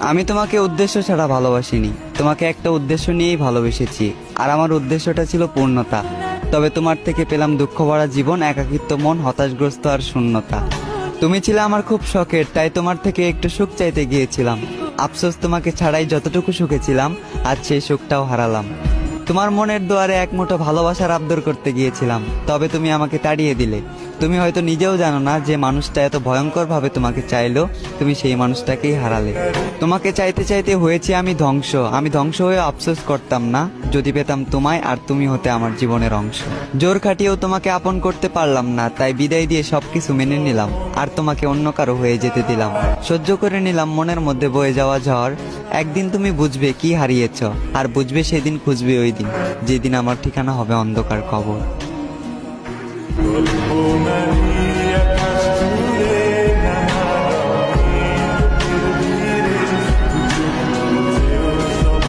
আমি তোমাকে উদ্দেশ্য ছাড়া ভালোবাসিনি, তোমাকে একটা উদ্দেশ্য নিয়েই ভালোবেসেছি, আর আমার উদ্দেশ্যটা ছিল পূর্ণতা। তবে তোমার থেকে পেলাম দুঃখ ভরা জীবন, একাকিত্ব মন, হতাশগ্রস্ত আর শূন্যতা। তুমি ছিলে আমার খুব শখের, তাই তোমার থেকে একটু সুখ চাইতে গিয়েছিলাম। আফসোস তোমাকে ছাড়াই যতটুকু সুখে ছিলাম, আজ সেই সুখটাও হারালাম। তোমার মনের দুয়ারে এক মুঠো ভালোবাসার আবদার করতে গিয়েছিলাম, তবে তুমি আমাকে তাড়িয়ে দিলে। তুমি হয়তো নিজেও জানো না যে মানুষটা এত ভয়ঙ্কর ভাবে তোমাকে চাইলো, তুমি সেই মানুষটাকেই হারালে। তোমাকে চাইতে চাইতে হয়েছি আমি ধ্বংস। আমি ধ্বংস হয়ে আফসোস করতাম না যদি পেতাম তোমায়, আর তুমি হতে আমার জীবনের অংশ। জোর খাটিয়েও তোমাকে আপন করতে পারলাম না, তাই বিদায় দিয়ে সবকিছু মেনে নিলাম, আর তোমাকে অন্য কারো হয়ে যেতে দিলাম। সহ্য করে নিলাম মনের মধ্যে বয়ে যাওয়া ঝড়। একদিন তুমি বুঝবে কি হারিয়েছ, আর বুঝবে সেদিন খুঁজবে ওই দিন, যেদিন আমার ঠিকানা হবে অন্ধকার কবর।